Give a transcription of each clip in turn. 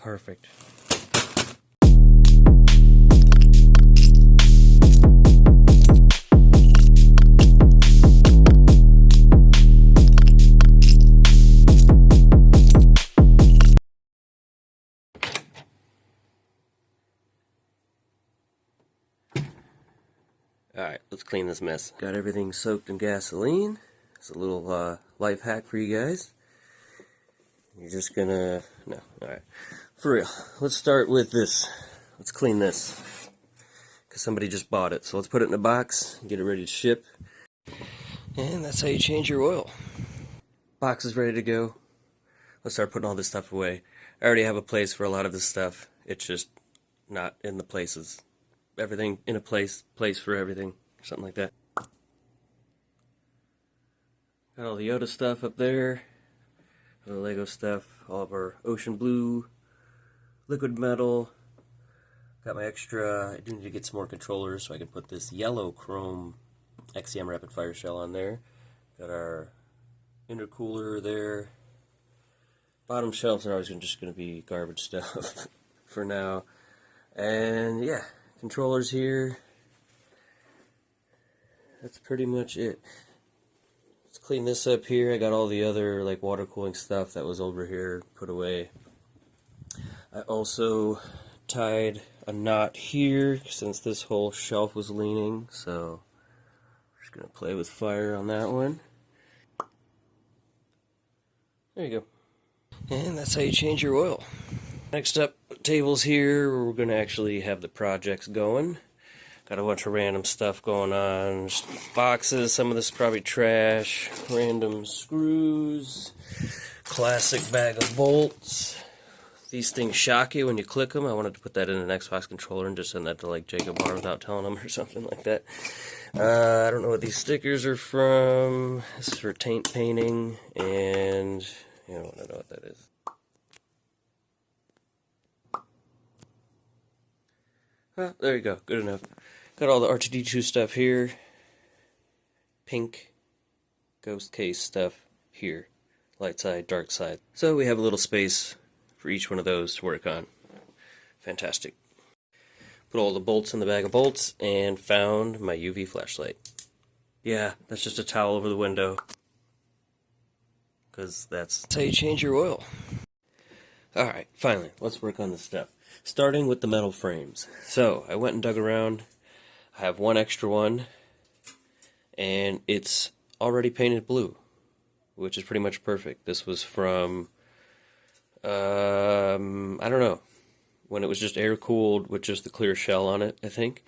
Perfect. Alright, let's clean this mess. Got everything soaked in gasoline. It's a little life hack for you guys. You're just gonna... no, alright. For real, let's start with this. Let's clean this. Because somebody just bought it. So let's put it in a box, get it ready to ship. And that's how you change your oil. Box is ready to go. Let's start putting all this stuff away. I already have a place for a lot of this stuff. It's just not in the places. Everything in a place for everything, something like that. Got all the Yoda stuff up there, the Lego stuff, all of our ocean blue, liquid metal. Got my extra, I do need to get some more controllers so I can put this yellow chrome XCM rapid fire shell on there. Got our intercooler there. Bottom shelves are always just going to be garbage stuff for now. And yeah. Controllers here. That's pretty much it. Let's clean this up here. I got all the other like water cooling stuff that was over here put away. I also tied a knot here since this whole shelf was leaning, so I'm just gonna play with fire on that one. There you go. And that's how you change your oil. Next up, tables here, we're going to actually have the projects going. Got a bunch of random stuff going on. Just boxes, some of this is probably trash. Random screws. Classic bag of bolts. These things shock you when you click them. I wanted to put that in an Xbox controller and just send that to like Jacob Bar without telling him or something like that. I don't know what these stickers are from. This is for taint painting, and you don't want to know what that is. Oh, there you go. Good enough. Got all the R2D2 stuff here. Pink Ghost Case stuff here. Light side, dark side. So we have a little space for each one of those to work on. Fantastic. Put all the bolts in the bag of bolts and found my UV flashlight. Yeah, that's just a towel over the window. Because that's how you change your oil. Alright, finally, let's work on this stuff. Starting with the metal frames. So, I went and dug around. I have one extra one, and it's already painted blue, which is pretty much perfect. This was from, I don't know, when it was just air-cooled with just the clear shell on it, I think.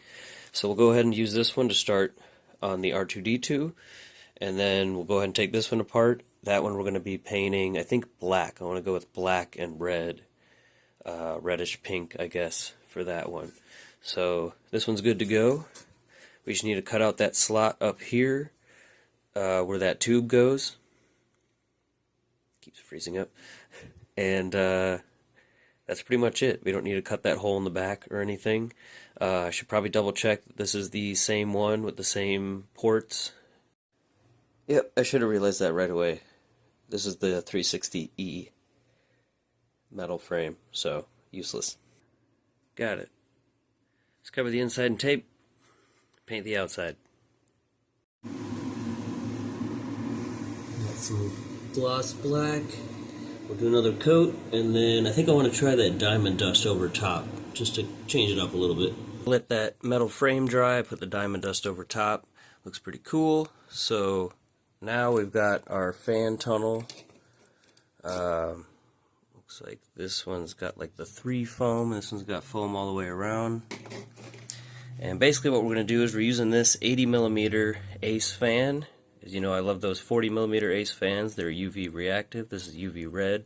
So we'll go ahead and use this one to start on the R2D2, and then we'll go ahead and take this one apart. That one we're going to be painting, I think, black. I want to go with black and red. Reddish pink, I guess, for that one. So this one's good to go. We just need to cut out that slot up here where that tube goes. Keeps freezing up. And that's pretty much it. We don't need to cut that hole in the back or anything. I should probably double check that this is the same one with the same ports. Yep, I should have realized that right away. This is the 360E metal frame, so useless. Got it. Let's cover the inside in tape, paint the outside. Got some gloss black. We'll do another coat, and then I think I want to try that diamond dust over top, just to change it up a little bit. Let that metal frame dry, put the diamond dust over top. Looks pretty cool. So now we've got our fan tunnel. Looks like this one's got like the 3 foam, and this one's got foam all the way around. And basically what we're going to do is we're using this 80mm Ace fan. As you know, I love those 40mm Ace fans. They're UV reactive. This is UV red.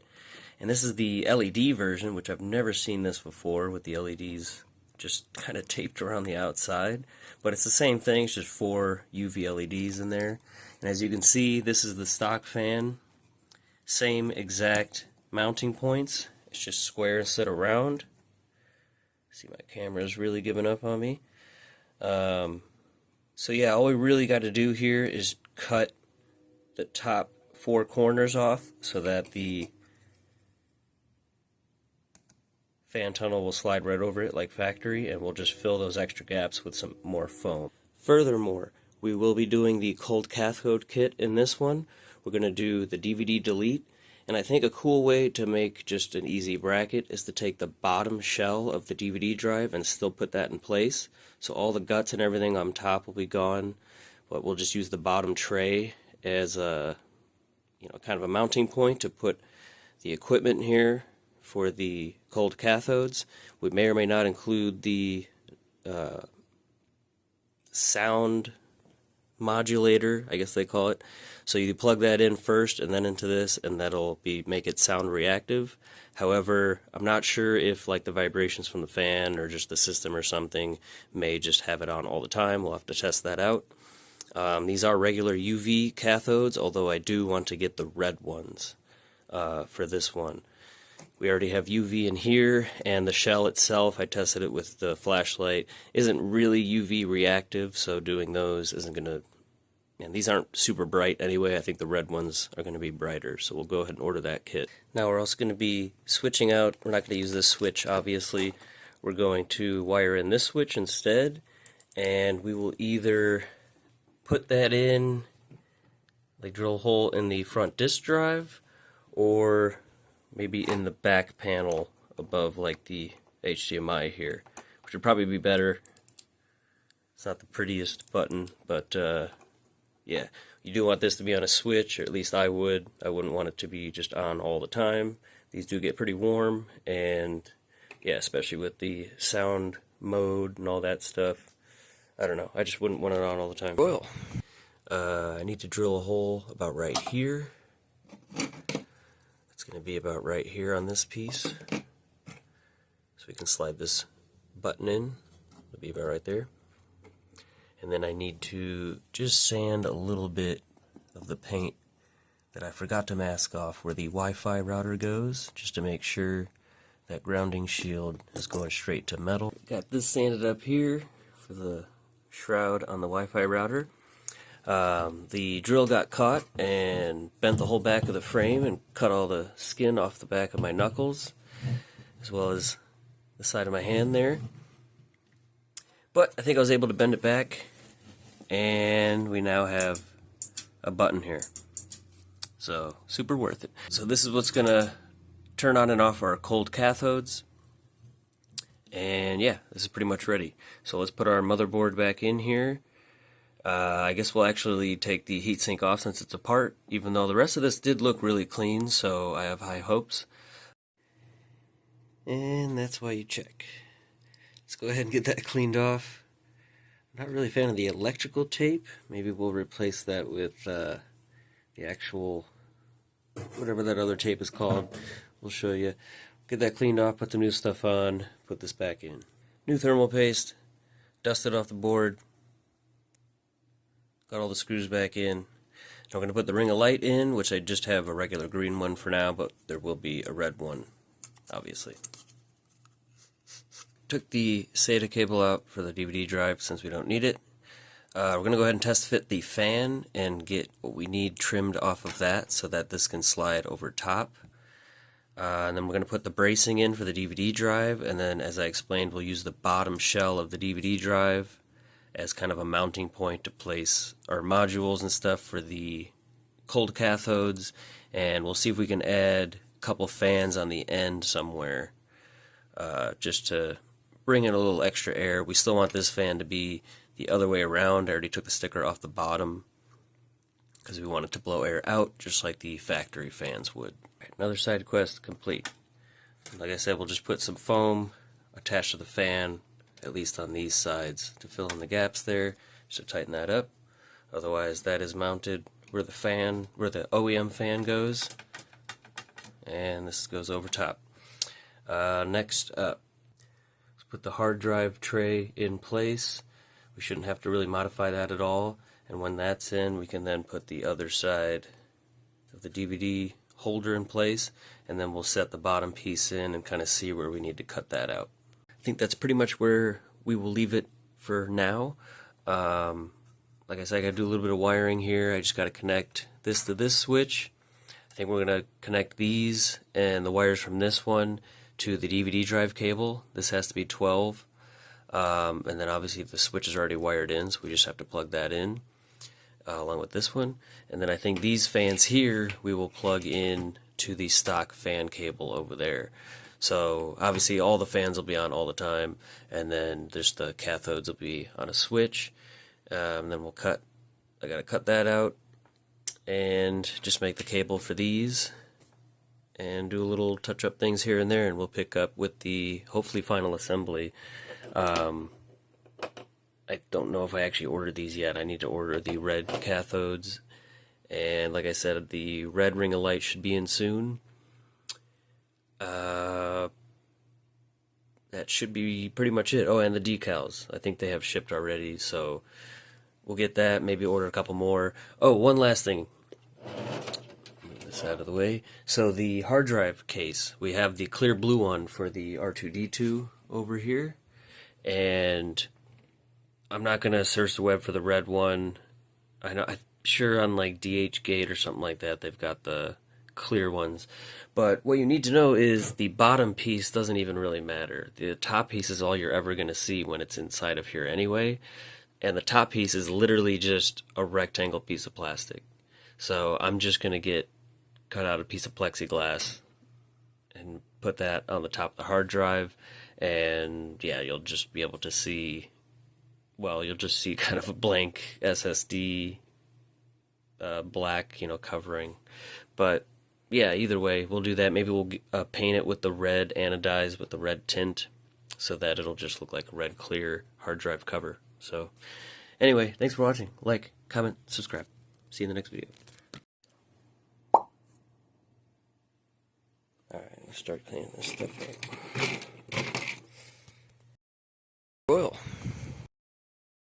And this is the LED version, which I've never seen this before, with the LEDs just kind of taped around the outside. But it's the same thing, it's just 4 UV LEDs in there. And as you can see, this is the stock fan. Same exact mounting points. It's just square instead of round. See, my camera's really giving up on me. So yeah, all we really got to do here is cut the top 4 corners off so that the fan tunnel will slide right over it like factory, and we'll just fill those extra gaps with some more foam. Furthermore, we will be doing the cold cathode kit in this one. We're going to do the DVD delete, and I think a cool way to make just an easy bracket is to take the bottom shell of the DVD drive and still put that in place. So all the guts and everything on top will be gone, but we'll just use the bottom tray as a kind of a mounting point to put the equipment here for the cold cathodes. We may or may not include the sound modulator, I guess they call it. So you plug that in first and then into this, and that'll make it sound reactive. However, I'm not sure if like the vibrations from the fan or just the system or something may just have it on all the time. We'll have to test that out. These are regular UV cathodes, although I do want to get the red ones for this one. We already have UV in here, and the shell itself, I tested it with the flashlight, isn't really UV reactive, so doing those isn't going to... And these aren't super bright anyway. I think the red ones are going to be brighter, so we'll go ahead and order that kit. Now we're also going to be switching out. We're not going to use this switch, obviously. We're going to wire in this switch instead, and we will either put that in, like drill a hole in the front disk drive, or maybe in the back panel above like the HDMI here, which would probably be better. It's not the prettiest button, but yeah, you do want this to be on a switch, or at least I would. I wouldn't want it to be just on all the time. These do get pretty warm, and yeah, especially with the sound mode and all that stuff. I don't know, I just wouldn't want it on all the time. Well, I need to drill a hole about right here. It's going to be about right here on this piece. So we can slide this button in. It'll be about right there. And then I need to just sand a little bit of the paint that I forgot to mask off where the Wi-Fi router goes, just to make sure that grounding shield is going straight to metal. Got this sanded up here for the shroud on the Wi-Fi router. The drill got caught and bent the whole back of the frame and cut all the skin off the back of my knuckles, as well as the side of my hand there. But I think I was able to bend it back, and we now have a button here. So, super worth it. So this is what's going to turn on and off our cold cathodes. And yeah, this is pretty much ready. So let's put our motherboard back in here. I guess we'll actually take the heatsink off since it's apart, even though the rest of this did look really clean, so I have high hopes. And that's why you check. Let's go ahead and get that cleaned off. I'm not really a fan of the electrical tape. Maybe we'll replace that with the actual, whatever that other tape is called. We'll show you. Get that cleaned off, put the new stuff on, put this back in. New thermal paste, dust it off the board. Got all the screws back in. Now we're going to put the ring of light in, which I just have a regular green one for now, but there will be a red one, obviously. Took the SATA cable out for the DVD drive since we don't need it. We're going to go ahead and test fit the fan and get what we need trimmed off of that so that this can slide over top. And then we're going to put the bracing in for the DVD drive, and then as I explained, we'll use the bottom shell of the DVD drive as kind of a mounting point to place our modules and stuff for the cold cathodes, and we'll see if we can add a couple fans on the end somewhere just to bring in a little extra air. We still want this fan to be the other way around. I already took the sticker off the bottom because we want it to blow air out just like the factory fans would. Right, another side quest complete. Like I said, we'll just put some foam attached to the fan, at least on these sides, to fill in the gaps there, just to tighten that up. Otherwise, that is mounted where the OEM fan goes, and this goes over top. Next up, let's put the hard drive tray in place. We shouldn't have to really modify that at all, and when that's in, we can then put the other side of the DVD holder in place, and then we'll set the bottom piece in and kind of see where we need to cut that out. I think that's pretty much where we will leave it for now. Like I said, I got to do a little bit of wiring here. I just got to connect this to this switch. I think we're going to connect these and the wires from this one to the DVD drive cable. This has to be 12, and then obviously the switch is already wired in, so we just have to plug that in along with this one. And then I think these fans here we will plug in to the stock fan cable over there. So obviously all the fans will be on all the time, and then just the cathodes will be on a switch. And then I gotta cut that out and just make the cable for these and do a little touch up things here and there, and we'll pick up with the hopefully final assembly. I don't know if I actually ordered these yet. I need to order the red cathodes, and like I said, the red ring of light should be in soon. That should be pretty much it. Oh, and the decals. I think they have shipped already, so we'll get that, maybe order a couple more. Oh, one last thing. Move this out of the way. So the hard drive case, we have the clear blue one for the R2D2 over here, and I'm not going to search the web for the red one. I'm sure on like DHgate or something like that they've got the clear ones. But what you need to know is the bottom piece doesn't even really matter. The top piece is all you're ever going to see when it's inside of here anyway. And the top piece is literally just a rectangle piece of plastic. So I'm just going to cut out a piece of plexiglass and put that on the top of the hard drive. And yeah, you'll just be able to see, well, you'll just see kind of a blank SSD black, covering. But yeah, either way, we'll do that. Maybe we'll paint it with the red anodized with the red tint so that it'll just look like a red clear hard drive cover. So anyway, thanks for watching. Like, comment, subscribe. See you in the next video. Alright, I'm gonna start cleaning this stuff up.